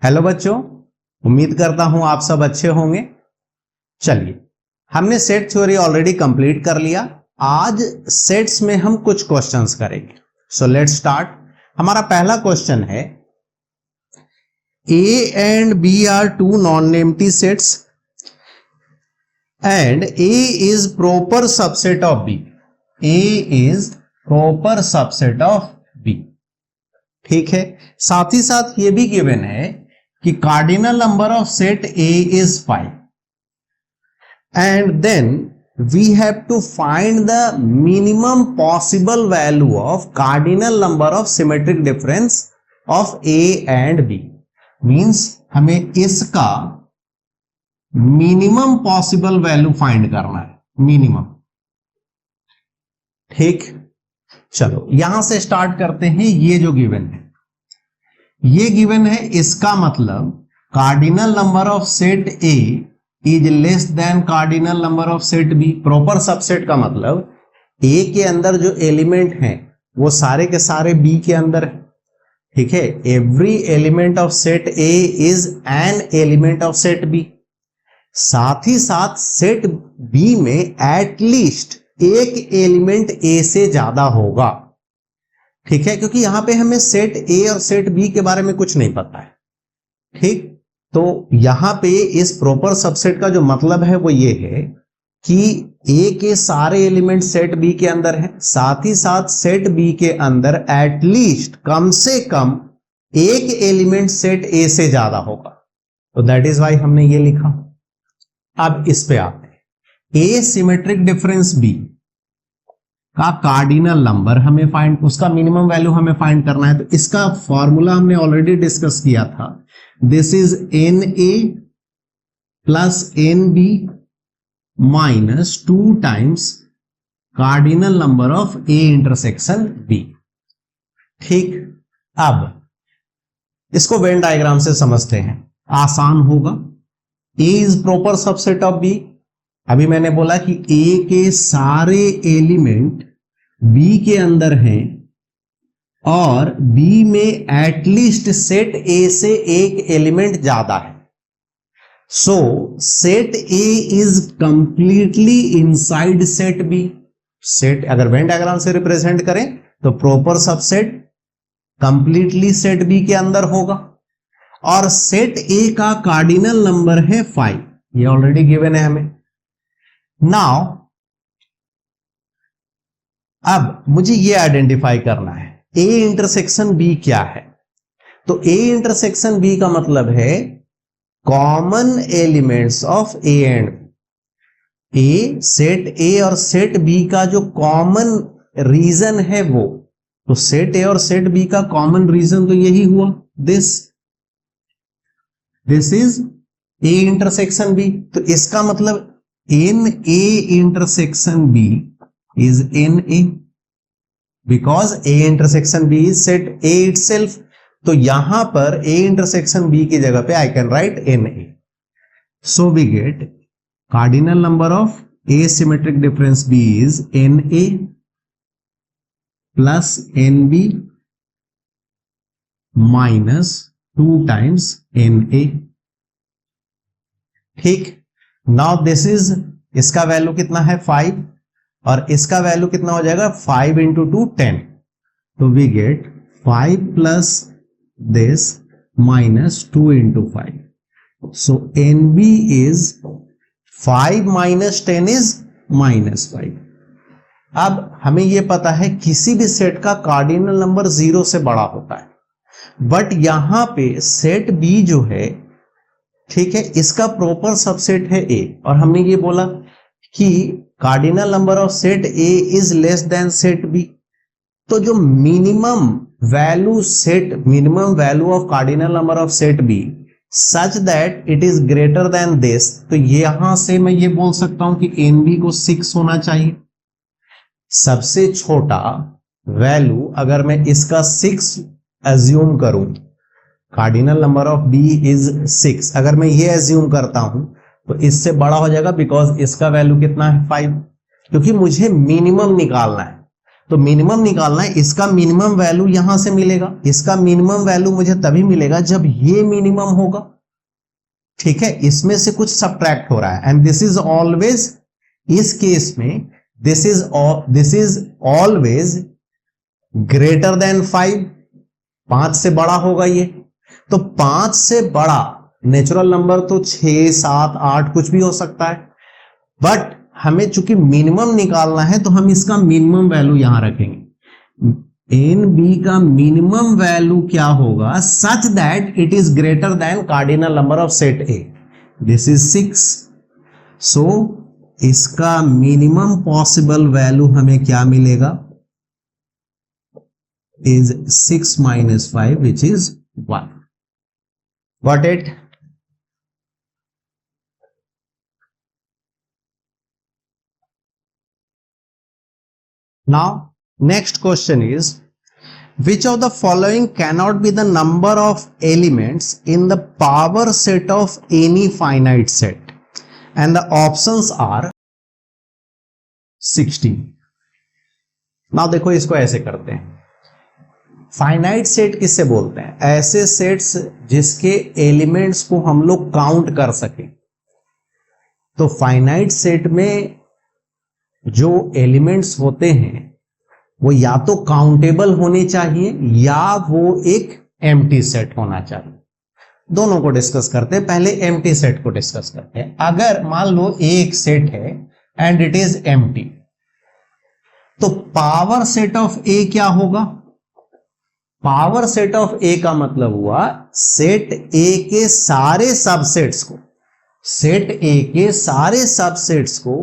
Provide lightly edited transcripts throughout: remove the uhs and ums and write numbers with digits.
Hello बच्चों, उम्मीद करता हूं आप सब अच्छे होंगे। चलिए, हमने सेट थ्योरी ऑलरेडी कंप्लीट कर लिया। आज सेट्स में हम कुछ क्वेश्चंस करेंगे। So let's start. हमारा पहला क्वेश्चन है, A and B are two non empty sets and A is proper subset of B. A is proper subset of B. ठीक है, साथ ही साथ ये भी गिवन है कि cardinal number of set A is 5 and then we have to find the minimum possible value of cardinal number of symmetric difference of A and B। Means हमें इसका मिनिमम पॉसिबल वैल्यू फाइंड करना है, minimum. ठीक, चलो यहां से start करते हैं। ये जो गिवन है, ये गिवन है, इसका मतलब cardinal number of set A is less than cardinal number of set B. Proper subset का मतलब ए के अंदर जो एलिमेंट हैं वो सारे के सारे बी के अंदर है। ठीक है, every element of set A is an element of set B. साथ ही साथ सेट बी में एटलीस्ट एक एलिमेंट ए से ज्यादा होगा। ठीक है, क्योंकि यहां पे हमें सेट ए और सेट बी के बारे में कुछ नहीं पता है। ठीक, तो यहां पे इस प्रॉपर सबसेट का जो मतलब है वो ये है कि ए के सारे एलिमेंट सेट बी के अंदर हैं, साथ ही साथ सेट बी के अंदर एटलीस्ट कम से कम एक एलिमेंट सेट ए से ज्यादा होगा। तो दैट इज वाई हमने ये लिखा। अब इस पे आते हैं, ए सिमेट्रिक डिफरेंस बी का कार्डिनल नंबर हमें फाइंड, उसका मिनिमम वैल्यू हमें फाइंड करना है। तो इसका फॉर्मूला हमने ऑलरेडी डिस्कस किया था। This is n A plus n B minus 2 times cardinal number of A intersection B. ठीक, अब इसको वेन डायग्राम से समझते हैं, आसान होगा। A is proper subset of B. अभी मैंने बोला कि ए के सारे एलिमेंट बी के अंदर हैं और बी में एटलीस्ट सेट ए से एक एलिमेंट ज्यादा है। So set A is completely inside set B. Set अगर वेन डायग्राम से रिप्रेजेंट करें तो proper subset completely set B के अंदर होगा और सेट ए का कार्डिनल नंबर है 5। ये ऑलरेडी गिवन है हमें। नाउ अब मुझे ये आइडेंटिफाई करना है ए इंटरसेक्शन बी क्या है। तो ए इंटरसेक्शन बी का मतलब है common elements of A and B. A set A और सेट बी का जो कॉमन रीजन है वो, तो सेट ए और सेट बी का कॉमन रीजन तो यही हुआ, this is A intersection B. तो इसका मतलब in A intersection B is in A because A intersection B is set A itself। तो यहां पर A intersection B की जगह पे I can write NA। So we get cardinal number of A symmetric difference B is NA plus NB minus 2 times NA। ठीक, now this is, इसका value कितना है 5 और इसका वैल्यू कितना हो जाएगा 5 इंटू 2 10। तो we get 5 plus this minus 2 into 5। So n B is 5 minus 10 is minus 5। अब हमें यह पता है किसी भी सेट का कार्डिनल नंबर 0 से बड़ा होता है, बट यहां पे सेट बी जो है, ठीक है, इसका प्रॉपर सबसेट है ए और हमने ये बोला कि cardinal number of set A is less than set B. तो जो minimum value of cardinal number of set B such that it is greater than this, तो यहां से मैं ये बोल सकता हूं कि एन बी को 6 होना चाहिए। सबसे छोटा वैल्यू अगर मैं इसका 6 एज्यूम करूं, cardinal number of B is 6, अगर मैं ये एज्यूम करता हूं तो इससे बड़ा हो जाएगा बिकॉज इसका वैल्यू कितना है 5, क्योंकि मुझे मिनिमम निकालना है। तो मिनिमम निकालना है, इसका मिनिमम वैल्यू यहां से मिलेगा, इसका मिनिमम वैल्यू मुझे तभी मिलेगा जब ये मिनिमम होगा। ठीक है, इसमें से कुछ सब्ट्रैक्ट हो रहा है, एंड दिस इज ऑलवेज, इस केस में this is always greater than 5, 5 से बड़ा होगा ये। तो 5 से बड़ा नेचुरल नंबर तो 6, 7, 8 कुछ भी हो सकता है, बट हमें चूंकि मिनिमम निकालना है तो हम इसका मिनिमम वैल्यू यहां रखेंगे। एन बी का मिनिमम वैल्यू क्या होगा, सच that it is greater then cardinal number of set A, this is 6। सो इसका मिनिमम पॉसिबल वैल्यू हमें क्या मिलेगा, is 6 minus 5 which is 1. Got it? Now next question is, which of the following cannot be the number of elements in the power set of any finite set? And the options are 16. Now देखो इसको ऐसे करते हैं, finite set किससे बोलते हैं, ऐसे sets जिसके एलिमेंट्स को हम लोग काउंट कर सकें। तो फाइनाइट सेट में जो एलिमेंट्स होते हैं वो या तो काउंटेबल होने चाहिए या वो एक एम्प्टी सेट होना चाहिए। दोनों को डिस्कस करते हैं, पहले एम्प्टी सेट को डिस्कस करते हैं। अगर मान लो एक सेट है एंड इट इज एम्प्टी, तो पावर सेट ऑफ ए क्या होगा, पावर सेट ऑफ ए का मतलब हुआ सेट ए के सारे सबसेट्स को, सेट ए के सारे सबसेट्स को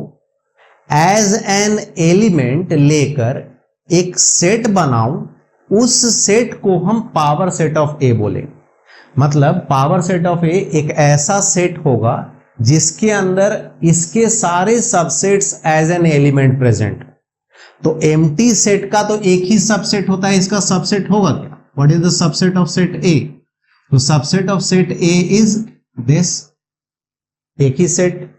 एज एन एलिमेंट लेकर एक सेट बनाऊं, उस सेट को हम पावर सेट ऑफ ए बोलेंगे। मतलब पावर सेट ऑफ ए एक ऐसा सेट होगा जिसके अंदर इसके सारे subsets as an element present. तो एम्प्टी सेट का तो एक ही सबसेट होता है, इसका सबसेट होगा क्या, what is the subset of set A, तो subset of set A is this, एक ही सेट,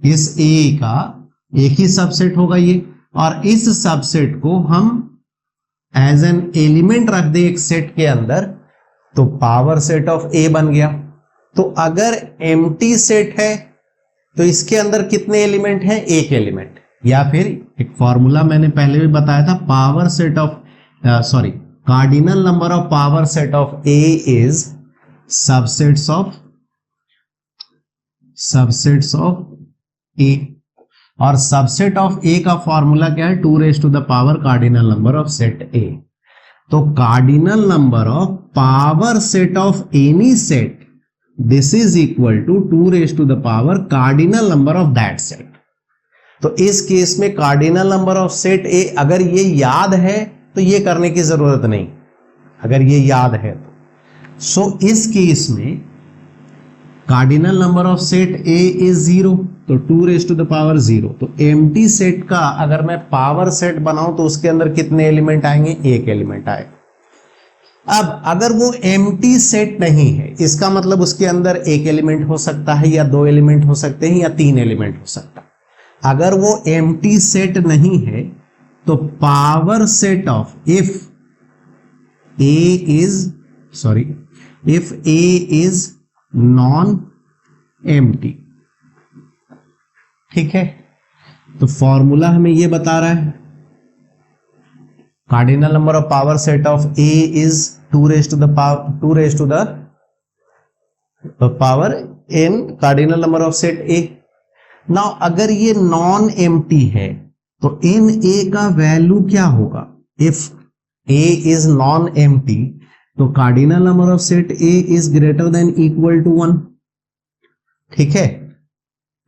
इस ए का एक ही सबसेट होगा ये, और इस सबसेट को हम एज एन एलिमेंट रख दे एक सेट के अंदर, तो पावर सेट ऑफ ए बन गया। तो अगर एम्प्टी सेट है तो इसके अंदर कितने एलिमेंट हैं, एक एलिमेंट, या फिर एक फॉर्मूला मैंने पहले भी बताया था, power set of cardinal number of power set of A is subsets of A, और सबसेट ऑफ ए का फॉर्मूला क्या है, 2 raised to the power cardinal number of set A. तो cardinal number of power set of any set, this is equal to 2 raised to the power cardinal number of that set. तो इस case में cardinal number of set A, अगर ये याद है तो ये करने की जरूरत नहीं, अगर ये याद है तो। सो इस केस में cardinal number of set A is 0, तो 2 raised to the power 0। तो एम्प्टी सेट का अगर मैं पावर सेट बनाऊं तो उसके अंदर कितने एलिमेंट आएंगे, एक एलिमेंट आएगा। अब अगर वो एम्प्टी सेट नहीं है, इसका मतलब उसके अंदर एक एलिमेंट हो सकता है, या 2 एलिमेंट हो सकते हैं, या 3 एलिमेंट हो सकता है। अगर वो एम्प्टी सेट नहीं है तो power set of if A is non empty, ठीक है। तो फॉर्मूला हमें ये बता रहा है, cardinal number of power set of A is 2 raised to the power n cardinal number of set A. Now अगर ये नॉन एम्प्टी है तो इन ए का वैल्यू क्या होगा, if A is non empty तो cardinal number of set A is greater than equal to 1, ठीक है।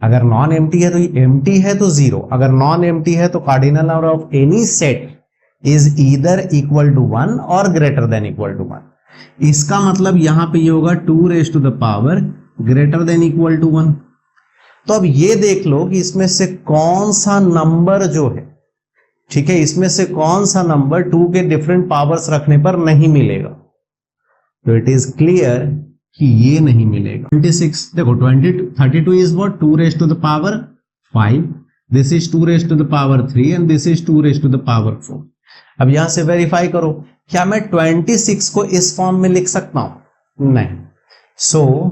अगर नॉन एम्प्टी है तो एम्प्टी है तो 0, अगर नॉन एम्प्टी है तो cardinal number of any set is either equal to 1 और ग्रेटर देन इक्वल टू 1। इसका मतलब यहां पे ये होगा 2 raised to the power greater than equal to 1। तो अब ये देख लो कि इसमें से कौन सा नंबर जो है, ठीक है, इसमें से कौन सा नंबर 2 के डिफरेंट पावर्स रखने पर नहीं मिलेगा। तो इट इज क्लियर कि ये नहीं मिलेगा। 26 देखो, 32 is what, 2 raised to the power 5, this is 2 raise to the power 3 and this is 2 raise to the power 4। अब यहां से वेरीफाई करो, क्या मैं 26 को इस फॉर्म में लिख सकता हूं? नहीं। So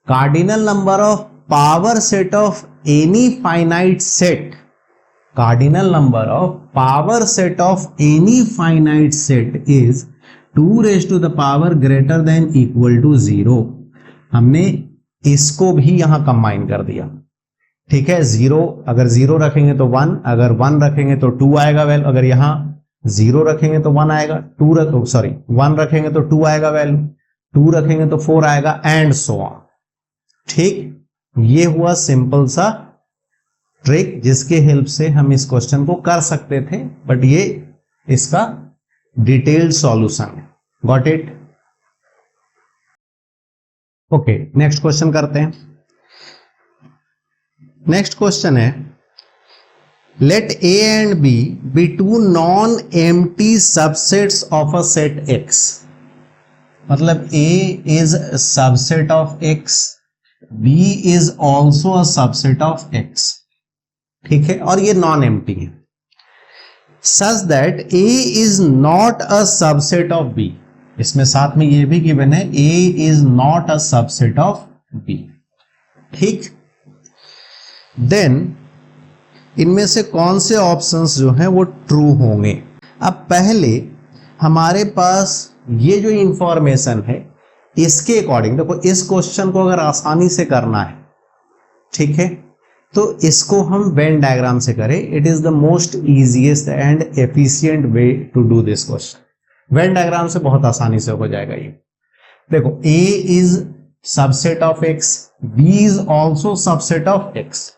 cardinal number of power set of any finite set, cardinal number of power set of any finite set is 2 raised to the power greater than equal to 0। हमने इसको भी यहां कंबाइन कर दिया, ठीक है। 0 अगर 0 रखेंगे तो 1, अगर 1 रखेंगे तो 2 आएगा वैल्यू, अगर यहां 0 रखेंगे तो 1 आएगा, 1 रखेंगे तो 2 आएगा वैल्यू, 2 रखेंगे तो 4 आएगा, एंड सो ऑन। ठीक, ये हुआ सिंपल सा ट्रिक जिसके हेल्प से हम इस क्वेश्चन को कर सकते थे, बट ये इसका डिटेल्ड सॉल्यूशन है। Got it? Okay, next question करते हैं। नेक्स्ट क्वेश्चन है, let A and B be two non empty subsets of a set X. मतलब A is subset of X, B is also a subset of X, ठीक है, और ये non empty है। Such that A is not a subset of B, इसमें साथ में ये भी गिवन है, A is not a subset of B. ठीक, देन इनमें से कौन से ऑप्शंस जो हैं वो ट्रू होंगे? अब पहले हमारे पास ये जो इंफॉर्मेशन है इसके अकॉर्डिंग देखो, इस क्वेश्चन को अगर आसानी से करना है, ठीक है, तो इसको हम वेन डायग्राम से करें। It is the most easiest and efficient way to do this question. Venn diagram से बहुत आसानी से हो जाएगा ये। देखो, A is subset of X, B is also subset of X,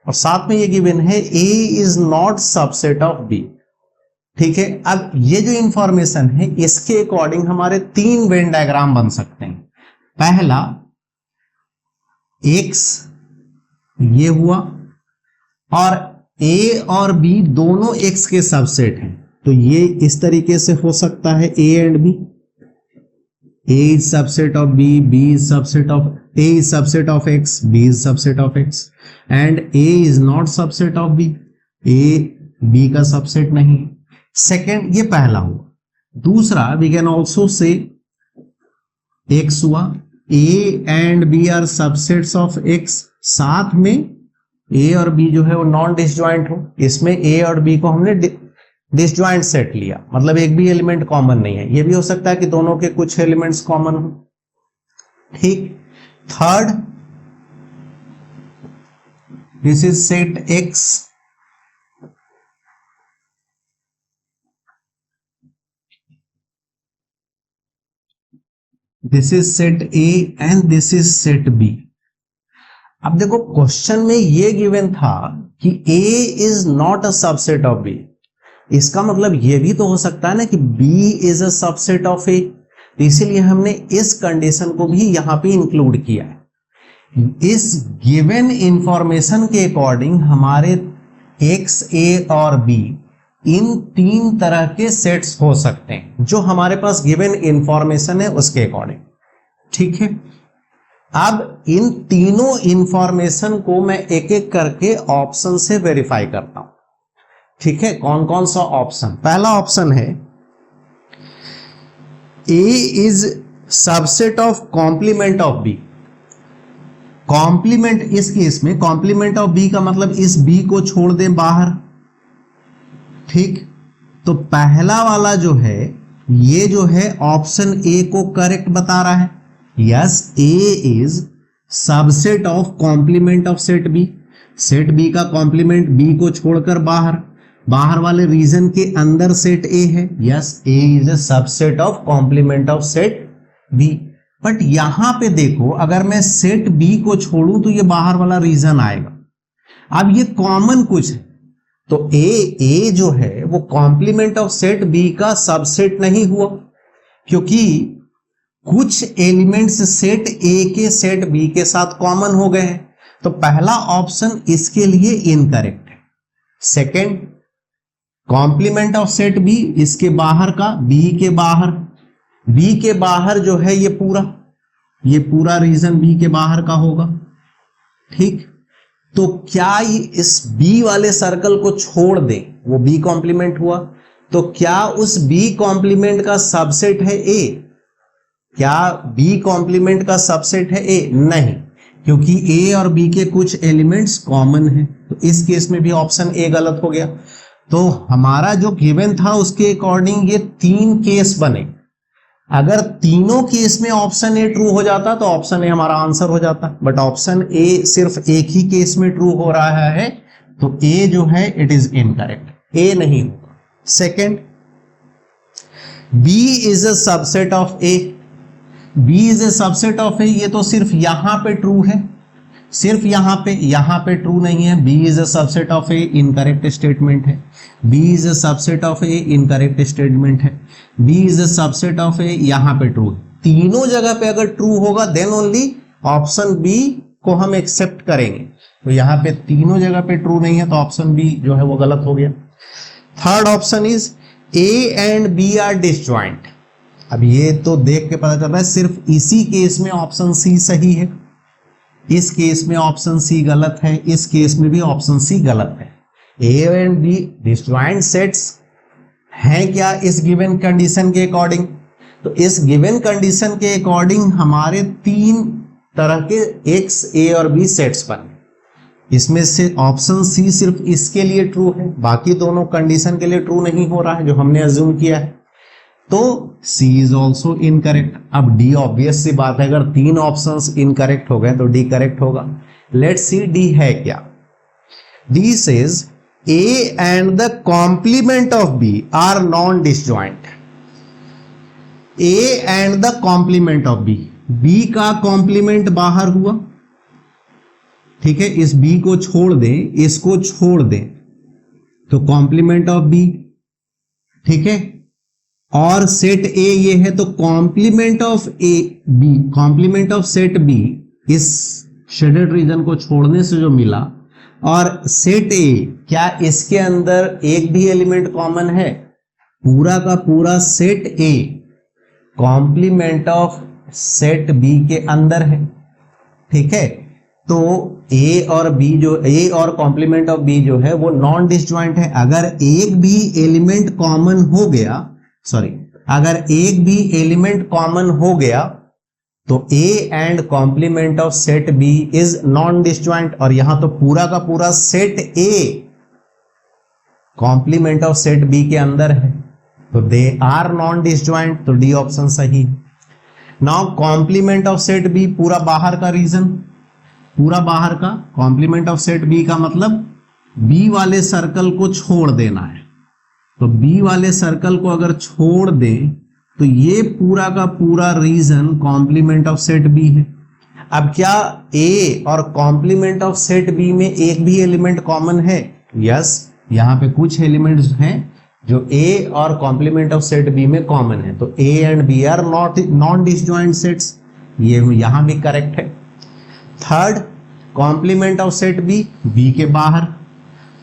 और साथ में ये गिवन है A is not subset of B, ठीक है। अब ये जो इंफॉर्मेशन है इसके अकॉर्डिंग हमारे 3 वेन डायग्राम बन सकते हैं। पहला, एक्स ये हुआ, और ए और बी दोनों एक्स के सबसेट हैं, तो ये इस तरीके से हो सकता है, A and B, A is subset of B, B is subset of, A is subset of X, B is subset of X, and A is not subset of B, A B का सबसेट नहीं। Second, ये पहला हुआ। दूसरा, we can also say X हुआ, A and B are subsets of X, साथ में ए और बी जो है वो नॉन डिसजॉइंट हो, इसमें ए और बी को हमने डिसजॉइंट सेट लिया, मतलब एक भी एलिमेंट कॉमन नहीं है। ये भी हो सकता है कि दोनों के कुछ एलिमेंट्स कॉमन हो, ठीक। Third, this is set X, this is set A and this is set B. अब देखो, क्वेश्चन में ये गिवन था कि A is not a subset of B, इसका मतलब ये भी तो हो सकता है ना कि B is a subset of A, इसीलिए हमने इस कंडीशन को भी यहां पे इंक्लूड किया है। इस गिवन इंफॉर्मेशन के अकॉर्डिंग हमारे X, A और B इन 3 तरह के सेट्स हो सकते हैं जो हमारे पास गिवन इंफॉर्मेशन है उसके अकॉर्डिंग, ठीक है। अब इन तीनों इंफॉर्मेशन को मैं एक एक करके ऑप्शन से वेरीफाई करता हूं, ठीक है। कौन कौन सा ऑप्शन? पहला ऑप्शन है A is subset of complement of B. Complement, इस केस में कॉम्प्लीमेंट ऑफ बी का मतलब इस बी को छोड़ दें बाहर, ठीक। तो पहला वाला जो है ये जो है ऑप्शन ए को करेक्ट बता रहा है। Yes, A is subset of complement of set B, set B का कॉम्प्लीमेंट बी को छोड़कर बाहर, बाहर वाले रीजन के अंदर सेट ए है। Yes, A is a subset of complement of set B. But यहां पे देखो, अगर मैं सेट बी को छोड़ूं तो ये बाहर वाला रीजन आएगा। अब ये कॉमन कुछ है, तो ए जो है वो कॉम्प्लीमेंट ऑफ सेट बी का सबसेट नहीं हुआ, क्योंकि कुछ एलिमेंट्स सेट ए के सेट बी के साथ कॉमन हो गए हैं, तो पहला ऑप्शन इसके लिए इनकरेक्ट है। Second, complement of set B, इसके बाहर का, बी के बाहर जो है ये पूरा रीजन बी के बाहर का होगा, ठीक। तो क्या इस बी वाले सर्कल को छोड़ दें, वो बी कॉम्प्लीमेंट हुआ, तो क्या उस बी कॉम्प्लीमेंट का सबसेट है ए? क्या बी कॉम्प्लीमेंट का सबसेट है ए? नहीं, क्योंकि ए और बी के कुछ एलिमेंट्स कॉमन हैं। तो इस केस में भी ऑप्शन ए गलत हो गया। तो हमारा जो गिवन था उसके अकॉर्डिंग ये 3 केस बने। अगर तीनों केस में ऑप्शन ए ट्रू हो जाता तो ऑप्शन ए हमारा आंसर हो जाता, बट ऑप्शन ए सिर्फ एक ही केस में ट्रू हो रहा है, तो ए जो है इट इज इनकरेक्ट, ए नहीं होगा। Second, B is a subset of A. B is a subset of A, ये तो सिर्फ यहां पे ट्रू है, सिर्फ यहां पे ट्रू नहीं है। B is a subset of A, incorrect statement है। B is a subset of A, incorrect statement है। B is a subset of A, यहां पे ट्रू है। तीनों जगह पे अगर ट्रू होगा देन ओनली ऑप्शन बी को हम एक्सेप्ट करेंगे। तो यहां पे तीनों जगह पे ट्रू नहीं है, तो ऑप्शन बी जो है वो गलत हो गया। Third option is A and B are disjoint. अब ये तो देख के पता चल रहा है सिर्फ इसी केस में ऑप्शन सी सही है, इस केस में ऑप्शन सी गलत है, इस केस में भी ऑप्शन सी गलत है। A and B disjoint sets हैं क्या इस गिवन कंडीशन के अकॉर्डिंग? तो इस गिवन कंडीशन के अकॉर्डिंग हमारे 3 तरह के एक्स, ए और बी सेट्स बने। इसमें से ऑप्शन सी सिर्फ इसके लिए ट्रू है, बाकी दोनों कंडीशन के लिए ट्रू नहीं हो रहा है जो हमने अज्यूम किया है, तो सी इज ऑल्सो इनकरेक्ट। अब डी ऑब्वियस सी बात है, अगर 3 ऑप्शंस इनकरेक्ट हो गए तो डी करेक्ट होगा। लेट्स सी डी है क्या। D says A and the complement of B are non disjoint. A and the complement of B, B का कॉम्प्लीमेंट बाहर हुआ, ठीक है, इस बी को छोड़ दें, इसको छोड़ दें, तो कॉम्प्लीमेंट ऑफ बी, ठीक है, और सेट ए ये है, तो complement of A B, complement of set B इस शेडेड रीजन को छोड़ने से जो मिला, और सेट ए, क्या इसके अंदर एक भी एलिमेंट कॉमन है? पूरा का पूरा set A complement of set B के अंदर है, ठीक है। तो ए और बी जो, ए और कॉम्प्लीमेंट ऑफ बी जो है वो नॉन डिसजॉइंट है। अगर एक भी एलिमेंट कॉमन हो गया, अगर एक भी एलिमेंट कॉमन हो गया तो A and complement of set B is non disjoint, और यहां तो पूरा का पूरा set A complement of set B के अंदर है, तो दे आर नॉन डिसजॉइंट, तो डी ऑप्शन सही। Now complement of set B पूरा बाहर का रीजन, पूरा बाहर का कॉम्प्लीमेंट ऑफ सेट बी का मतलब बी वाले सर्कल को छोड़ देना है, तो बी वाले सर्कल को अगर छोड़ दें तो ये पूरा का पूरा region complement of set B है। अब क्या ए और कॉम्प्लीमेंट ऑफ सेट बी में एक भी एलिमेंट कॉमन है? यस, यहां पे कुछ एलिमेंट्स हैं जो ए और कॉम्प्लीमेंट ऑफ सेट बी में कॉमन है, तो A and B are non disjoint sets, ये यहां भी करेक्ट है। Third, complement of set B, B के बाहर,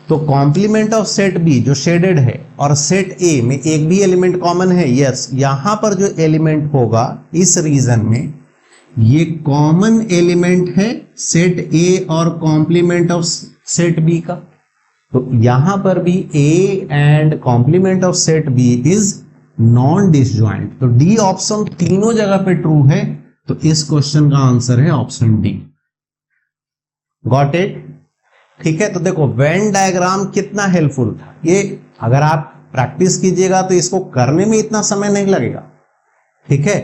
तो कॉम्प्लीमेंट ऑफ सेट बी जो शेडेड है और सेट ए में एक भी एलिमेंट कॉमन है, यस, यहां पर जो एलिमेंट होगा इस रीजन में ये कॉमन एलिमेंट है सेट ए और कॉम्प्लीमेंट ऑफ सेट बी का, तो यहां पर भी A and complement of set B is non disjoint, तो डी ऑप्शन तीनों जगह पे ट्रू है, तो इस क्वेश्चन का आंसर है ऑप्शन डी। Got it? ठीक है, तो देखो वेन डायग्राम कितना हेल्पफुल था। ये अगर आप प्रैक्टिस कीजिएगा तो इसको करने में इतना समय नहीं लगेगा, ठीक है।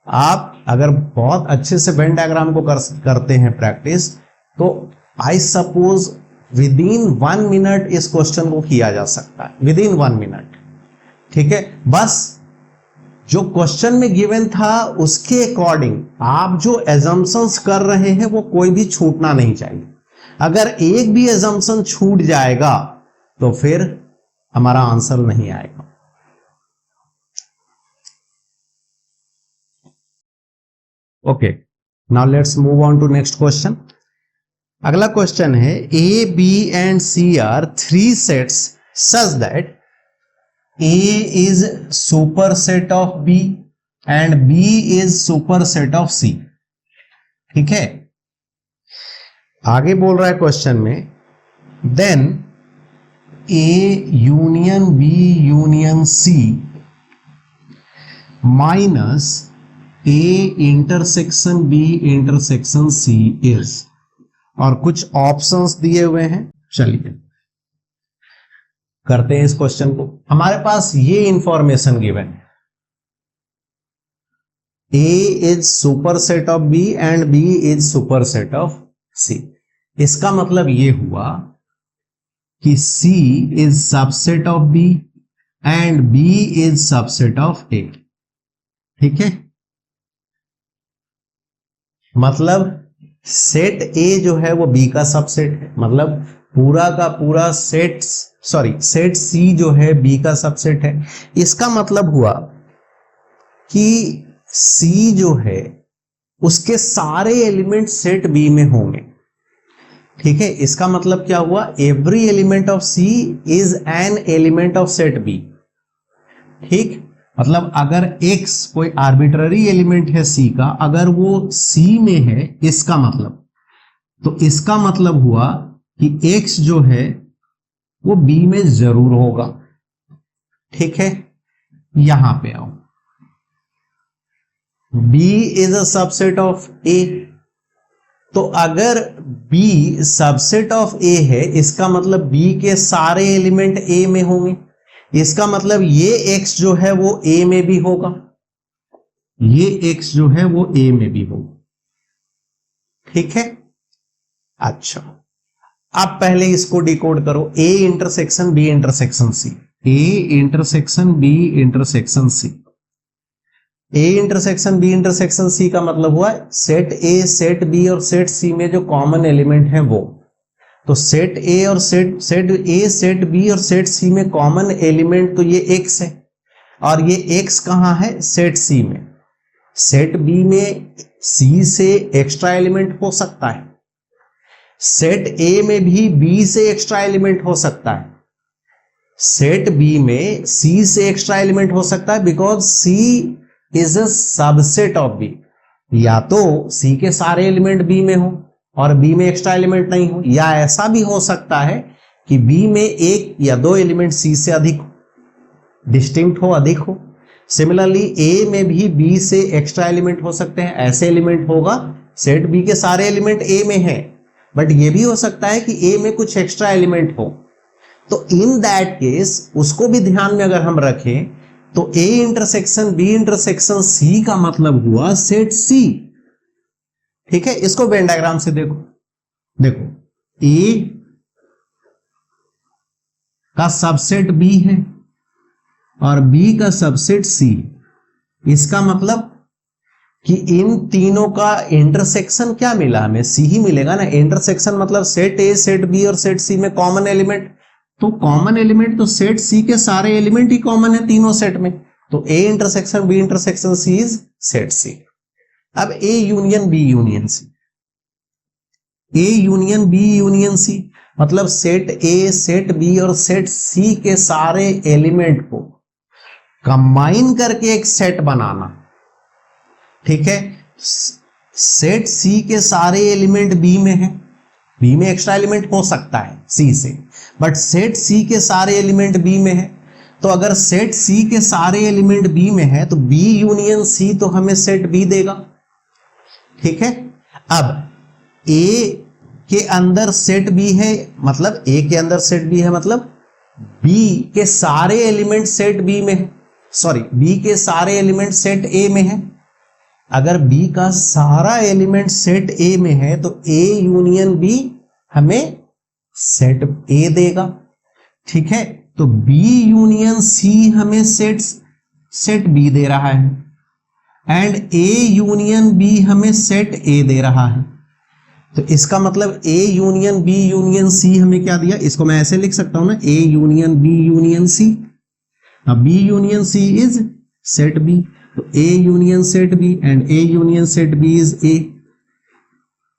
आप अगर बहुत अच्छे से वेन डायग्राम को करते हैं प्रैक्टिस, तो I suppose with in 1 minute इस क्वेश्चन को किया जा सकता है, विद इन 1 मिनट, ठीक है। बस जो क्वेश्चन में गिवन था उसके अकॉर्डिंग आप जो एजम्पशंस कर रहे हैं वो कोई भी छूटना नहीं चाहिए। अगर एक भी एजम्पशन छूट जाएगा तो फिर हमारा आंसर नहीं आएगा। Okay, now let's move on to next question. अगला क्वेश्चन है A B and C are 3 sets such that A is superset of B and B is superset of C, ठीक है। आगे बोल रहा है क्वेश्चन में, then A union B union C minus A intersection B intersection C is, और कुछ options दिए हुए हैं। चलिए करते हैं इस क्वेश्चन को। हमारे पास ये इंफॉर्मेशन गिवन है, A is superset of B and B is superset of C. इसका मतलब ये हुआ कि C is subset of B and B is subset of A। ठीक है, मतलब सेट A जो है वो B का सबसेट है, मतलब पूरा का पूरा सेट C जो है B का सबसेट है। इसका मतलब हुआ कि C जो है उसके सारे एलिमेंट सेट B में होंगे। ठीक है, इसका मतलब क्या हुआ, every element of C is an element of set B। ठीक, मतलब अगर X कोई आर्बिट्ररी एलिमेंट है C का, अगर वो C में है, इसका मतलब, तो इसका मतलब हुआ कि X जो है वो B में जरूर होगा। ठीक है, यहां पे आओ, B is a subset of A, तो अगर B सबसेट ऑफ A है, इसका मतलब B के सारे एलिमेंट A में होंगे। इसका मतलब ये X जो है वो A में भी होगा, ये X जो है वो A में भी होगा। ठीक है, अच्छा अब पहले इसको डिकोड करो, A intersection B intersection C, A intersection B intersection C। A intersection B intersection C का मतलब हुआ सेट A, सेट B और सेट C में जो कॉमन एलिमेंट है वो। तो सेट A और सेट A, सेट B और सेट C में कॉमन एलिमेंट तो ये X है, और ये X कहां है, सेट C में। सेट B में C से एक्स्ट्रा एलिमेंट हो सकता है, सेट A में भी B से एक्स्ट्रा एलिमेंट हो सकता है, सेट B में C से एक्स्ट्रा एलिमेंट हो सकता है, because C is a subset of B। या तो C के सारे एलिमेंट B में हो और B में एक्स्ट्रा एलिमेंट नहीं हो, या ऐसा भी हो सकता है कि B में एक या दो एलिमेंट C से अधिक हो, डिस्टिंक्ट हो, अधिक हो। सिमिलरली A में भी B से एक्स्ट्रा एलिमेंट हो सकते हैं, ऐसे एलिमेंट होगा सेट B के सारे एलिमेंट A में है, बट ये भी हो सकता है कि A में कुछ एक्स्ट्रा एलिमेंट हो। तो इन दैट केस उसको भी ध्यान में अगर हम रखें तो A intersection B intersection C का मतलब हुआ सेट C। ठीक है, इसको वेन डायग्राम से देखो, A का सबसेट B है और B का सबसेट C। इसका मतलब कि इन तीनों का इंटरसेक्शन क्या मिला, हमें C ही मिलेगा ना। इंटरसेक्शन मतलब सेट A, सेट B और सेट C में कॉमन एलिमेंट, तो कॉमन एलिमेंट तो सेट C के सारे एलिमेंट ही कॉमन है तीनों सेट में, तो A intersection B intersection C is set C। अब A union B union C, A union B union C मतलब सेट A, सेट B और सेट C के सारे एलिमेंट को कंबाइन करके एक सेट बनाना। ठीक है, सेट C के सारे एलिमेंट B में है, B में एक्स्ट्रा एलिमेंट हो सकता है C से, बट सेट C के सारे एलिमेंट B में है। तो अगर सेट C के सारे एलिमेंट B में है तो B यूनियन C तो हमें सेट B देगा। ठीक है, अब A के अंदर सेट B है, मतलब A के अंदर सेट B है, मतलब B के सारे एलिमेंट सेट B में है, B के सारे एलिमेंट सेट A में है। अगर B का सारा एलिमेंट सेट A में है तो A यूनियन B हमें सेट A देगा। ठीक है, तो B यूनियन C हमें सेट B दे रहा है, एंड A यूनियन B हमें सेट A दे रहा है। तो इसका मतलब A union B union C हमें क्या दिया, इसको मैं ऐसे लिख सकता हूं ना, A union B union C। अब B union C is set B, तो A union set B and A union set B is A।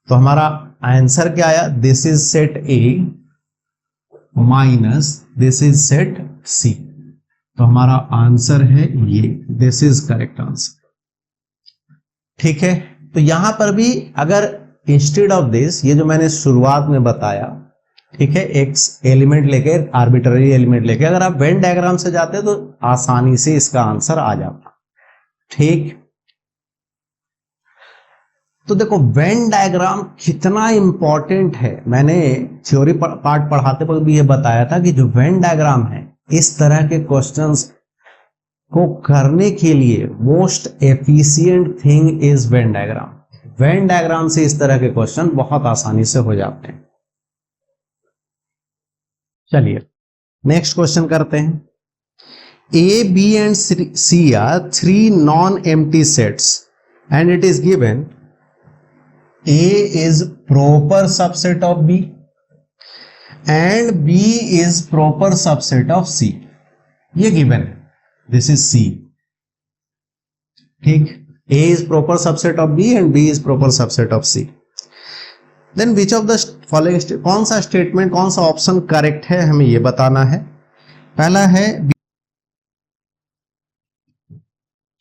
तो हमारा आंसर क्या आया, this is set A minus this is set C। तो हमारा answer है ये, दिस इज करेक्ट आंसर। ठीक है, तो यहां पर भी अगर इंस्टेड ऑफ दिस, ये जो मैंने शुरुआत में बताया, ठीक है, एक्स एलिमेंट लेके, आर्बिट्ररी एलिमेंट लेके, अगर आप वेन डायग्राम से जाते तो आसानी से इसका आंसर आ जाता। ठीक, तो देखो वेन डायग्राम कितना इंपॉर्टेंट है, मैंने थ्योरी पार्ट पढ़ाते वक्त भी ये बताया था कि जो वेन डायग्राम है, इस तरह के क्वेश्चंस को करने के लिए most efficient thing is Venn diagram. When diagram से इस तरह के क्वेश्चन बहुत आसानी से हो जाते हैं। चलिए नेक्स्ट क्वेश्चन करते हैं। A, B and C are three non empty sets and it is given A is proper subset of B and B is proper subset of C. ये given है, this is C. ठीक, A is proper subset of B and B is proper subset of C. Then which of the following, कौन सा statement, कौन सा option correct है, हमें ये बताना है। पहला है,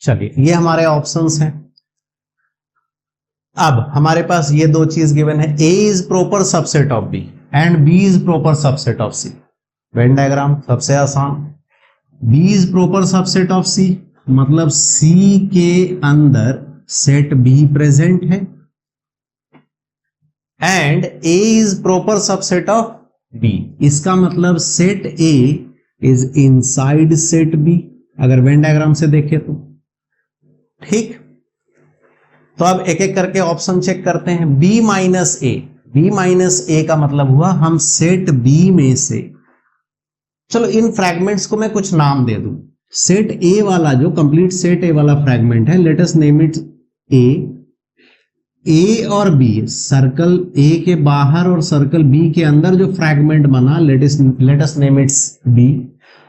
चलिए ये हमारे ऑप्शंस हैं। अब हमारे पास ये दो चीज गिवन है, A is proper subset of B and B is proper subset of C। Venn diagram सबसे आसान, B is proper subset of C मतलब C के अंदर सेट B प्रेजेंट है, and A is proper subset of B, इसका मतलब set A is inside set B, अगर Venn diagram से देखें तो। ठीक, तो अब एक एक करके ऑप्शन चेक करते हैं। B माइनस ए, B माइनस ए का मतलब हुआ हम सेट B में से, चलो इन फ्रैगमेंट्स को मैं कुछ नाम दे दूं। सेट A वाला जो कंप्लीट सेट A वाला फ्रैगमेंट है, let us name it A और B, सर्कल A के बाहर और सर्कल B के अंदर जो फ्रैगमेंट बना, let us name it B,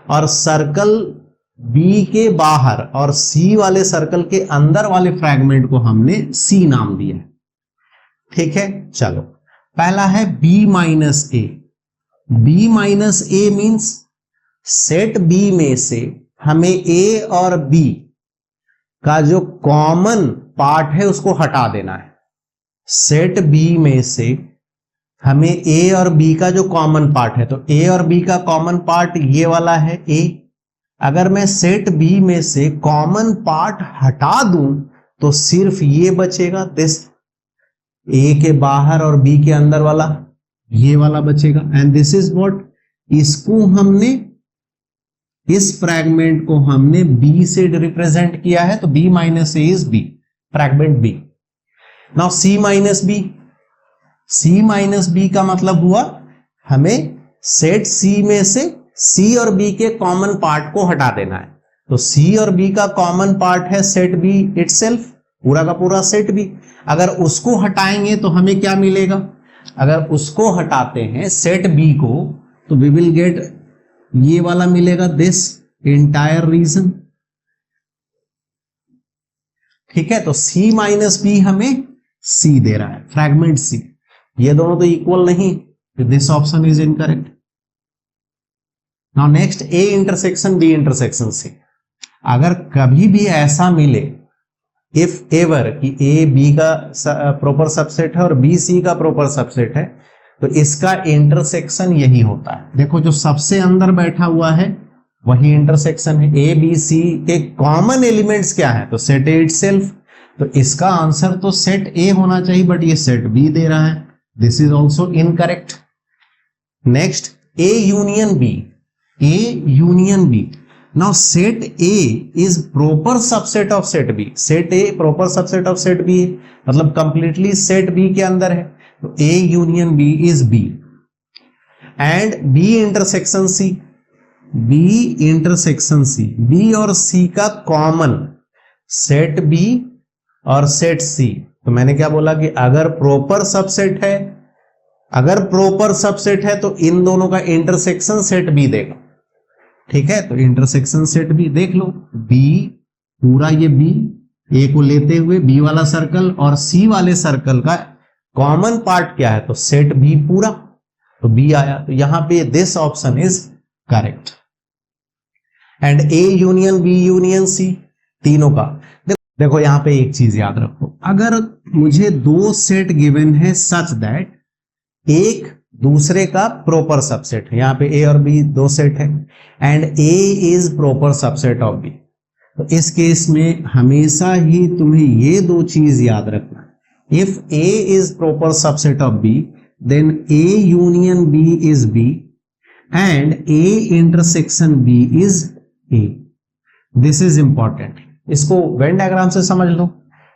और सर्कल B के बाहर और C वाले सर्कल के अंदर वाले फ्रैगमेंट को हमने C नाम दिया। ठीक है, चलो पहला है B माइनस ए। B माइनस ए मीन्स सेट B में से हमें A और B का जो कॉमन पार्ट है उसको हटा देना है। सेट B में से हमें A और B का जो कॉमन पार्ट है, तो A और B का कॉमन पार्ट ये वाला है A। अगर मैं सेट B में से कॉमन पार्ट हटा दूं तो सिर्फ ये बचेगा, दिस A के बाहर और B के अंदर वाला ये वाला बचेगा, एंड दिस इज व्हाट, इसको हमने, इस फ्रैगमेंट को हमने B से रिप्रेजेंट किया है, तो B minus A is B, fragment B। Now C minus B, C minus B का मतलब हुआ हमें सेट C में से C और B के कॉमन पार्ट को हटा देना है, तो C और B का कॉमन पार्ट है सेट B इटसेल्फ, पूरा का पूरा सेट B। अगर उसको हटाएंगे तो हमें क्या मिलेगा, अगर उसको हटाते हैं सेट B को, तो वी विल गेट ये वाला मिलेगा, दिस एंटायर रीजन। ठीक है, तो C माइनस B हमें C दे रहा है, फ्रैगमेंट C। ये दोनों तो इक्वल नहीं, this option is incorrect. Now next, A intersection B intersection C। अगर कभी भी ऐसा मिले, इफ एवर, कि A B का प्रॉपर सबसेट है और B C का प्रॉपर सबसेट है, तो इसका इंटरसेक्शन यही होता है। देखो जो सबसे अंदर बैठा हुआ है वही इंटरसेक्शन है। A B C के कॉमन एलिमेंट्स क्या है, तो सेट A इटसेल्फ, तो इसका आंसर तो सेट A होना चाहिए, बट ये सेट B दे रहा है, this is also incorrect. Next, A union B, A union B. Now set A is proper subset of set B. Set A proper subset of set B है, मतलब completely set B के अंदर है, तो A union B is B. And B intersection C, B intersection C, B और C का common set B और set C। तो मैंने क्या बोला कि अगर प्रॉपर सबसेट है, अगर प्रॉपर सबसेट है तो इन दोनों का इंटरसेक्शन सेट B देगा। ठीक है, तो इंटरसेक्शन सेट B देख लो, B पूरा ये B, A को लेते हुए B वाला सर्कल और C वाले सर्कल का कॉमन पार्ट क्या है, तो सेट B पूरा, तो B आया, तो यहां पे this option is correct. And A union B union C, तीनों का देखो यहां पे एक चीज याद रखो, अगर मुझे दो सेट गिवन है सच दैट एक दूसरे का प्रॉपर सबसेट है, यहां पे ए और बी दो सेट है and A is proper subset of B, तो इस केस में हमेशा ही तुम्हें ये दो चीज याद रखना, if A is proper subset of B then A union B is B and A intersection B is A. This is important, इसको वेन डायग्राम से समझ लो।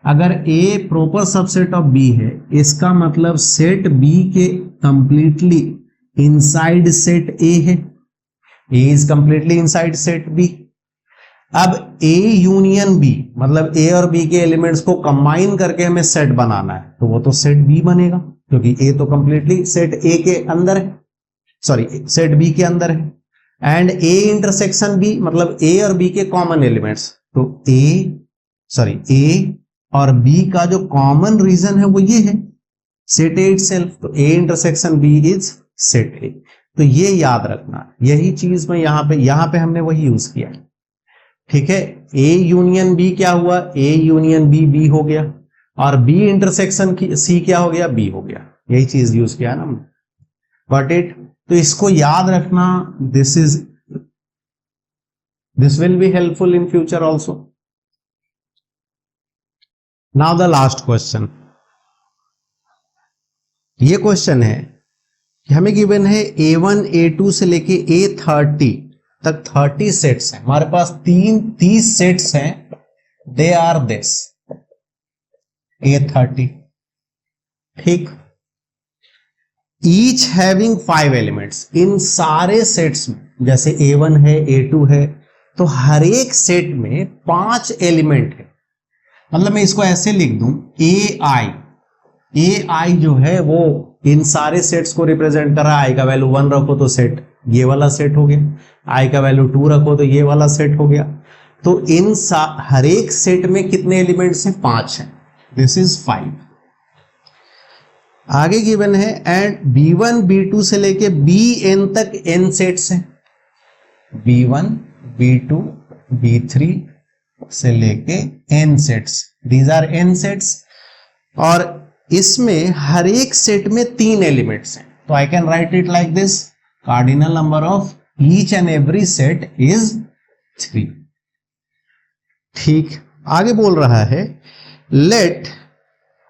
अगर A proper subset of B है, इसका मतलब सेट बी के completely inside set A है, A is completely inside set B. अब ए यूनियन बी मतलब ए और बी के एलिमेंट्स को कंबाइन करके हमें सेट बनाना है, तो वो तो सेट बी बनेगा, क्योंकि ए तो कंप्लीटली सेट ए के अंदर है, सॉरी सेट बी के अंदर है। एंड ए इंटरसेक्शन बी मतलब ए और बी के कॉमन एलिमेंट्स, तो ए और बी का जो कॉमन रीजन है वो ये है सेट ए इटसेल्फ, तो A intersection B is set A. तो ये याद रखना, यही चीज में यहां पे हमने वही यूज किया, ठीक है। ए यूनियन बी क्या हुआ, ए यूनियन बी बी हो गया, और बी इंटरसेक्शन सी क्या हो गया, बी हो गया, यही चीज यूज किया ना हमने, गॉट इट। तो इसको याद रखना, this will be helpful in future also. Now the last question, ये क्वेश्चन है कि हमें गिवन है A1 A2 से लेके A30 तक 30 सेट्स हैं, हमारे पास 30 सेट्स हैं, दे आर दिस A30, ठीक। ईच हैविंग 5 एलिमेंट्स, इन सारे सेट्स में जैसे A1 है A2 है, तो हर एक सेट में 5 एलिमेंट है। मतलब मैं इसको ऐसे लिख दूं, AI जो है वो इन सारे सेट्स को रिप्रेजेंट कर रहा है। आई का वैल्यू 1 रखो तो सेट ये वाला सेट हो गया, आई का वैल्यू 2 रखो तो ये वाला सेट हो गया। तो हर एक सेट में कितने एलिमेंट्स हैं, 5 हैं, दिस इज 5। आगे गिवन है एंड B1 B2 से लेके Bn तक n सेट्स हैं, B1 B2 B3 से लेके n sets, these are n sets, और इसमें हर एक सेट में 3 एलिमेंट्स हैं, तो I can write it like this, cardinal number of each and every set is 3, ठीक। आगे बोल रहा है let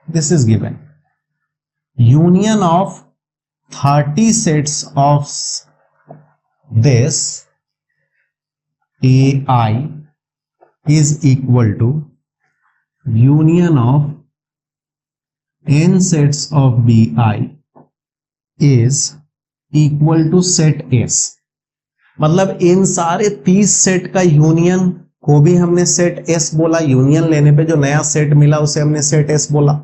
this is given union of 30 sets of this AI is equal to union of n sets of BI is equal to set S। मतलब इन सारे 30 set का union को भी हमने सेट S बोला, यूनियन लेने पे जो नया सेट मिला उसे हमने सेट S बोला,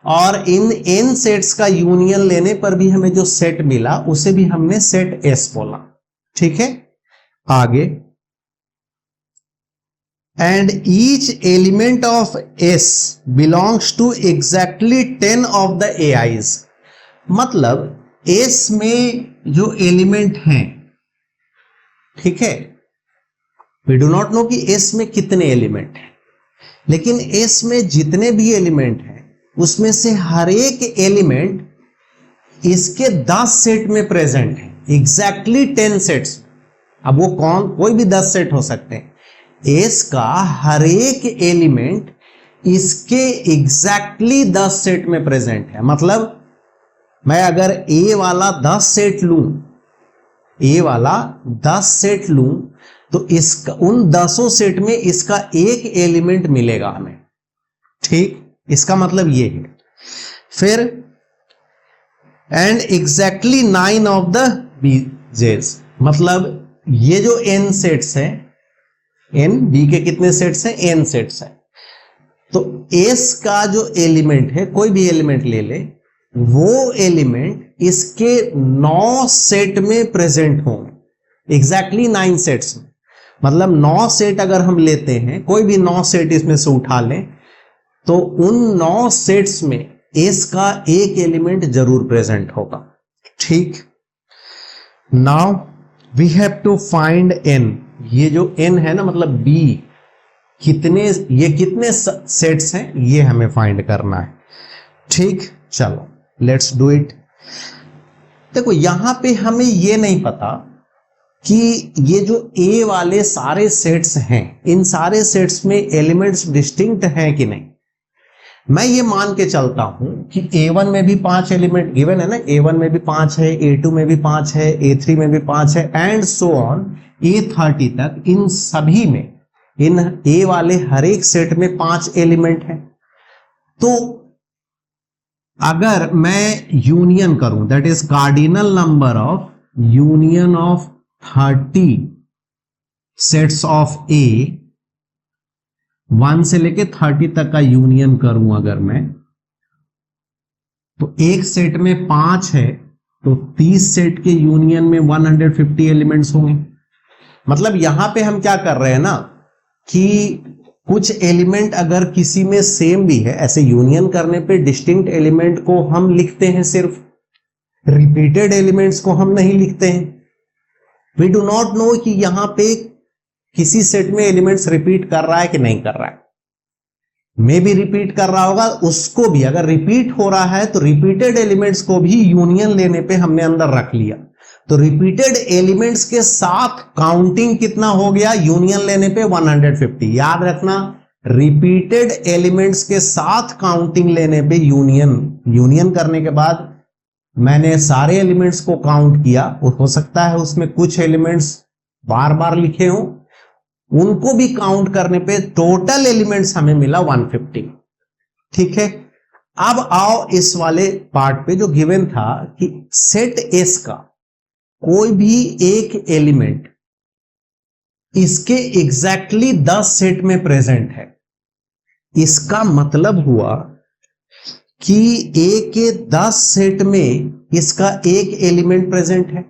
और इन n सेट्स का यूनियन लेने पर भी हमें जो सेट मिला उसे भी हमने सेट S बोला, ठीक है। आगे and each element of S belongs to exactly 10 of the AIs, मतलब S में जो एलिमेंट हैं, ठीक है, वी डू नॉट नो कि S में कितने एलिमेंट हैं, लेकिन S में जितने भी एलिमेंट हैं उसमें से हर एक एलिमेंट इसके 10 सेट में प्रेजेंट है, एग्जैक्टली 10 सेट्स। अब वो कोई भी 10 सेट हो सकते हैं, एस का हर एक एलिमेंट इसके एग्जैक्टली 10 सेट में प्रेजेंट है। मतलब मैं अगर ए वाला 10 सेट लूं, ए वाला 10 सेट लूं, तो इसका उन 10 सेट में इसका एक एलिमेंट मिलेगा हमें, ठीक। इसका मतलब ये है। फिर एंड एग्जैक्टली 9 ऑफ द बीजेस, मतलब ये जो n सेट्स हैं, n b के कितने सेट्स हैं, n सेट्स हैं, तो s का जो एलिमेंट है, कोई भी एलिमेंट ले ले, वो एलिमेंट इसके 9 सेट में प्रेजेंट होंगे, एग्जैक्टली 9 सेट्स में। मतलब 9 सेट अगर हम लेते हैं, कोई भी 9 सेट इसमें से उठा लें, तो उन 9 सेट्स में एस का एक एलिमेंट जरूर प्रेजेंट होगा, ठीक। Now we have to find n, ये जो एन है ना, मतलब बी ये कितने सेट्स हैं ये हमें फाइंड करना है। ठीक, चलो लेट्स डू इट। देखो यहां पे हमें ये नहीं पता कि ये जो ए वाले सारे सेट्स हैं, इन सारे सेट्स में एलिमेंट्स डिस्टिंक्ट हैं कि नहीं। मैं ये मान के चलता हूं कि A1 में भी 5 एलिमेंट गिवन है ना, A1 में भी 5 है, A2 में भी 5 है, A3 में भी 5 है, एंड सो ऑन A30 तक। इन सभी में, इन A वाले हर एक सेट में 5 एलिमेंट है। तो अगर मैं यूनियन करूं, that is cardinal number of union of 30 sets of A, 1 से लेके 30 तक का यूनियन करूं अगर मैं, तो एक सेट में 5 है तो 30 सेट के यूनियन में 150 एलिमेंट्स होंगे। मतलब यहां पे हम क्या कर रहे हैं ना कि कुछ एलिमेंट अगर किसी में सेम भी है, ऐसे यूनियन करने पे डिस्टिंक्ट एलिमेंट को हम लिखते हैं, सिर्फ रिपीटेड एलिमेंट्स को हम नहीं लिखते हैं। वी डू नॉट नो कि यहां पे किसी सेट में एलिमेंट्स रिपीट कर रहा है कि नहीं कर रहा है। मे भी रिपीट कर रहा होगा, उसको भी अगर रिपीट हो रहा है तो रिपीटेड एलिमेंट्स को भी यूनियन लेने पे हमने अंदर रख लिया। तो रिपीटेड एलिमेंट्स के साथ काउंटिंग कितना हो गया यूनियन लेने पे 150। याद रखना, रिपीटेड एलिमेंट्स के साथ काउंटिंग लेने पे यूनियन करने के बाद मैंने सारे एलिमेंट्स को काउंट किया। हो सकता है उसमें कुछ एलिमेंट्स बार बार लिखे हों, उनको भी काउंट करने पे टोटल एलिमेंट्स हमें मिला 150। ठीक है, अब आओ इस वाले पार्ट पे जो गिवन था कि सेट एस का कोई भी एक एलिमेंट इसके एग्जैक्टली 10 सेट में प्रेजेंट है। इसका मतलब हुआ कि ए के 10 सेट में इसका एक एलिमेंट प्रेजेंट है।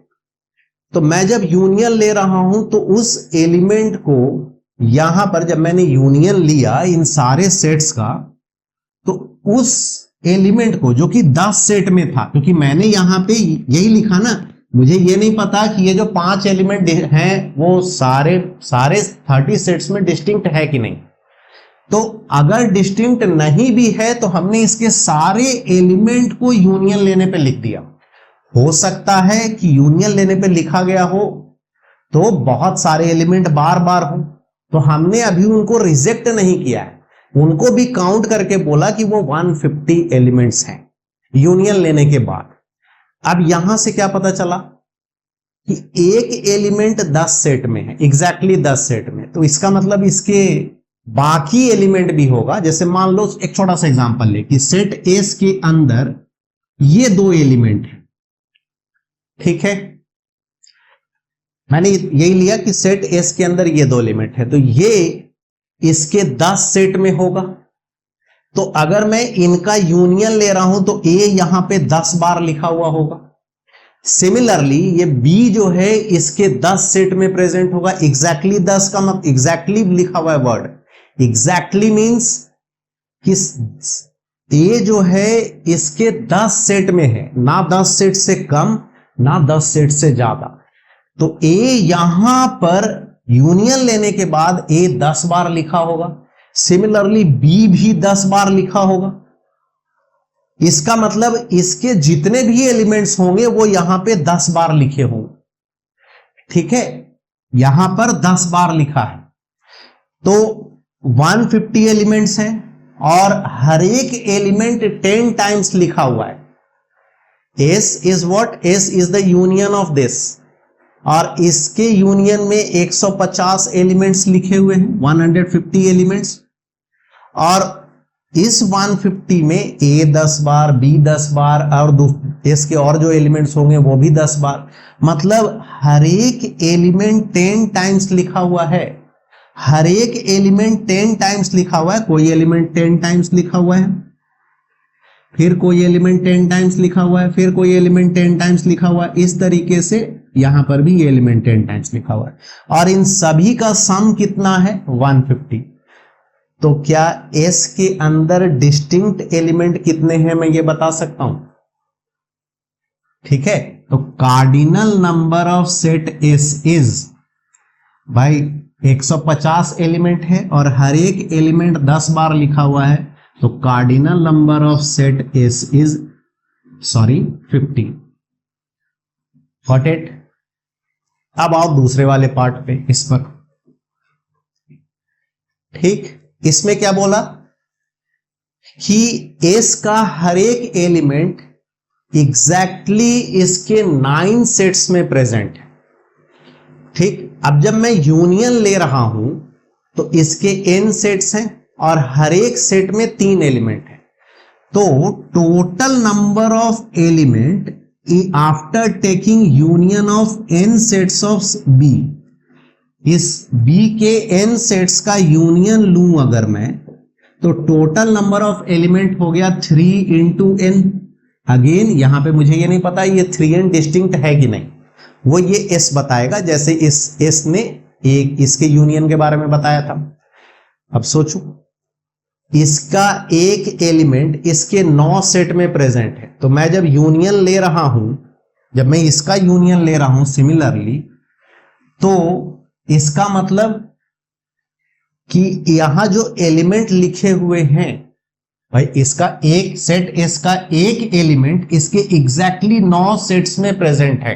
तो मैं जब यूनियन ले रहा हूं तो उस एलिमेंट को यहां पर जब मैंने यूनियन लिया इन सारे सेट्स का, तो उस एलिमेंट को जो कि 10 सेट में था, क्योंकि मैंने यहां पे यही लिखा ना, मुझे ये नहीं पता कि ये जो 5 एलिमेंट हैं वो सारे 30 सेट्स में डिस्टिंक्ट है कि नहीं। तो अगर डिस्टिंक्ट नहीं भी है तो हमने इसके सारे एलिमेंट को यूनियन लेने पे लिख दिया। हो सकता है कि यूनियन लेने पे लिखा गया हो तो बहुत सारे एलिमेंट बार बार हो, तो हमने अभी उनको रिजेक्ट नहीं किया है, उनको भी काउंट करके बोला कि वो 150 एलिमेंट्स हैं यूनियन लेने के बाद। अब यहां से क्या पता चला कि एक एलिमेंट 10 सेट में है, एग्जैक्टली 10 सेट में, तो इसका मतलब इसके बाकी एलिमेंट भी होगा। जैसे मान लो एक छोटा सा एग्जांपल ले कि सेट एस के अंदर ये 2 एलिमेंट है। ठीक है, मैंने यही लिया कि सेट एस के अंदर ये 2 एलिमेंट है, तो ये इसके 10 सेट में होगा। तो अगर मैं इनका यूनियन ले रहा हूं तो ए यहां पे 10 बार लिखा हुआ होगा। सिमिलरली ये बी जो है इसके 10 सेट में प्रेजेंट होगा। एग्जैक्टली 10 का मतलब एग्जैक्टली लिखा हुआ है वर्ड, एग्जैक्टली मींस कि ए जो है इसके 10 सेट में है, ना 10 सेट से कम ना 10 सेट से ज्यादा। तो ए यहां पर यूनियन लेने के बाद ए 10 बार लिखा होगा। सिमिलरली बी भी 10 बार लिखा होगा। इसका मतलब इसके जितने भी एलिमेंट्स होंगे वो यहां पे 10 बार लिखे होंगे। ठीक है, यहां पर 10 बार लिखा है, तो 150 एलिमेंट्स हैं और हर एक एलिमेंट 10 टाइम्स लिखा हुआ है। S is what? S is the union of this, और इसके यूनियन में 150 एलिमेंट्स लिखे हुए हैं, 150 एलिमेंट्स, और इस 150 में A 10 बार, B 10 बार और इसके और जो एलिमेंट्स होंगे वो भी 10 बार। मतलब हर एक एलिमेंट 10 टाइम्स लिखा हुआ है। हर एक एलिमेंट 10 टाइम्स लिखा हुआ है। कोई एलिमेंट 10 टाइम्स लिखा हुआ है, फिर कोई एलिमेंट 10 टाइम्स लिखा हुआ है, फिर कोई एलिमेंट 10 टाइम्स लिखा हुआ है। इस तरीके से यहां पर भी ये एलिमेंट 10 टाइम्स लिखा हुआ है, और इन सभी का सम कितना है? 150। तो क्या S के अंदर डिस्टिंक्ट एलिमेंट कितने हैं मैं ये बता सकता हूं? ठीक है, तो cardinal number of set S is, भाई 150 एलिमेंट है और हर एक एलिमेंट 10 बार लिखा हुआ है, तो cardinal number of set S is 50। Got it. अब आओ दूसरे वाले पार्ट पे, इस पर। ठीक, इसमें क्या बोला कि एस का हर एक एलिमेंट एग्जैक्टली इसके 9 सेट्स में प्रेजेंट है। ठीक, अब जब मैं यूनियन ले रहा हूं तो इसके n सेट्स हैं और हर एक सेट में 3 एलिमेंट है, तो total number of element after taking union of n sets of b, इस b के n सेट्स का यूनियन लूं अगर मैं, तो टोटल नंबर ऑफ एलिमेंट हो गया 3 इंटू n। अगेन यहां पे मुझे ये नहीं पता ये 3n डिस्टिंक्ट है कि नहीं, वो ये s बताएगा, जैसे इस s ने एक इसके यूनियन के बारे में बताया था। अब सोचो, इसका एक एलिमेंट इसके 9 सेट में प्रेजेंट है, तो मैं जब यूनियन ले रहा हूं, जब मैं इसका यूनियन ले रहा हूं सिमिलरली, तो इसका मतलब कि यहां जो एलिमेंट लिखे हुए हैं भाई, इसका एक सेट, इसका एक एलिमेंट इसके एग्जैक्टली 9 सेट्स में प्रेजेंट है।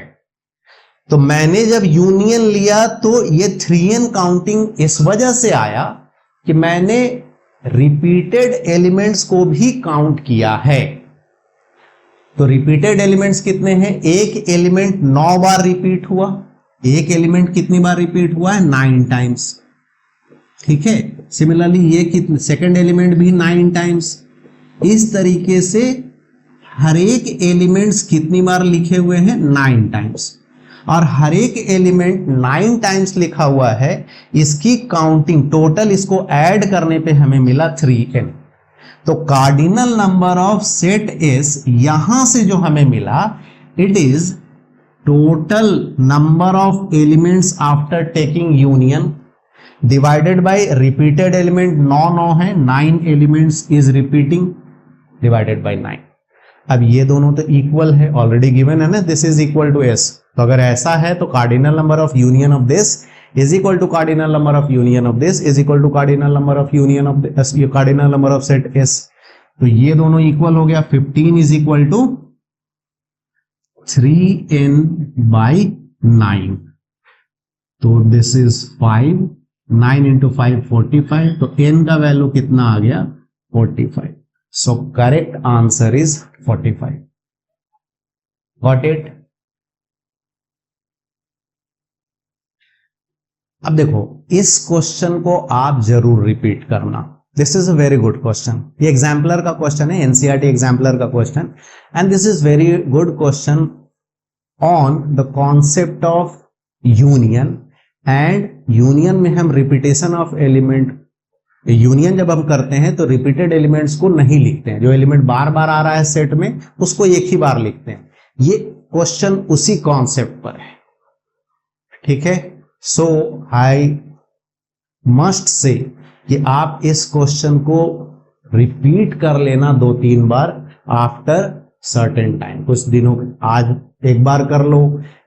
तो मैंने जब यूनियन लिया तो ये 3n काउंटिंग इस वजह से आया कि मैंने रिपीटेड एलिमेंट्स को भी काउंट किया है। तो रिपीटेड एलिमेंट्स कितने हैं? एक एलिमेंट 9 बार रिपीट हुआ, एक एलिमेंट कितनी बार रिपीट हुआ है? 9 टाइम्स। ठीक है, सिमिलरली ये कितने, सेकेंड एलिमेंट भी 9 टाइम्स। इस तरीके से हर एक एलिमेंट्स कितनी बार लिखे हुए हैं? 9 टाइम्स। और हर एक एलिमेंट 9 टाइम्स लिखा हुआ है, इसकी काउंटिंग टोटल इसको ऐड करने पे हमें मिला 3n। तो cardinal number of set S यहां से जो हमें मिला, it is total number of elements after taking union divided by repeated element 9 है, 9 elements is repeating divided by 9। अब ये दोनों तो इक्वल है, ऑलरेडी गिवन है ना, this is equal to S. तो अगर ऐसा है तो cardinal number of union of this is equal to cardinal number of union of this is equal to cardinal number of union of this, cardinal number of set S. तो ये दोनों equal हो गया। 15 is equal to 3n by 9। तो this is 5, 9 into 5 45, तो n का value कितना आ गया? 45। So correct answer is 45। Got it. अब देखो, इस क्वेश्चन को आप जरूर रिपीट करना। This is a very good question. ये एग्जाम्पलर का क्वेश्चन है, एनसीईआरटी एग्जाम्पलर का question, and this is very good question on the concept of union. And union में हम रिपीटेशन ऑफ एलिमेंट, यूनियन जब हम करते हैं तो रिपीटेड एलिमेंट्स को नहीं लिखते हैं, जो एलिमेंट बार बार आ रहा है सेट में उसको एक ही बार लिखते हैं। ये क्वेश्चन उसी कॉन्सेप्ट पर है। ठीक है, सो आई मस्ट से कि आप इस क्वेश्चन को रिपीट कर लेना 2-3 बार आफ्टर सर्टेन टाइम। कुछ दिनों, आज एक बार कर लो,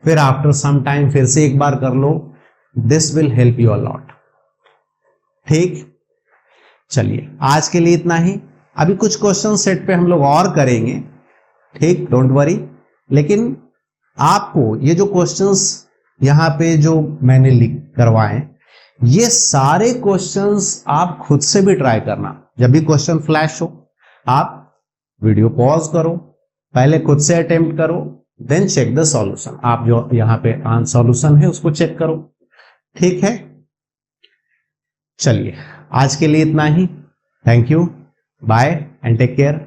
फिर आफ्टर सम टाइम फिर से एक बार कर लो। This will help you a lot. ठीक, चलिए आज के लिए इतना ही। अभी कुछ क्वेश्चन सेट पे हम लोग और करेंगे, ठीक, डोंट वरी। लेकिन आपको ये जो क्वेश्चंस यहां पे जो मैंने लिख करवाए, ये सारे क्वेश्चंस आप खुद से भी ट्राई करना। जब भी क्वेश्चन फ्लैश हो, आप वीडियो पॉज करो, पहले खुद से अटेम्प्ट करो, देन चेक द सॉल्यूशन। आप जो यहाँ पे सॉल्यूशन है उसको चेक करो। ठीक है, चलिए आज के लिए इतना ही। Thank you, bye and take care.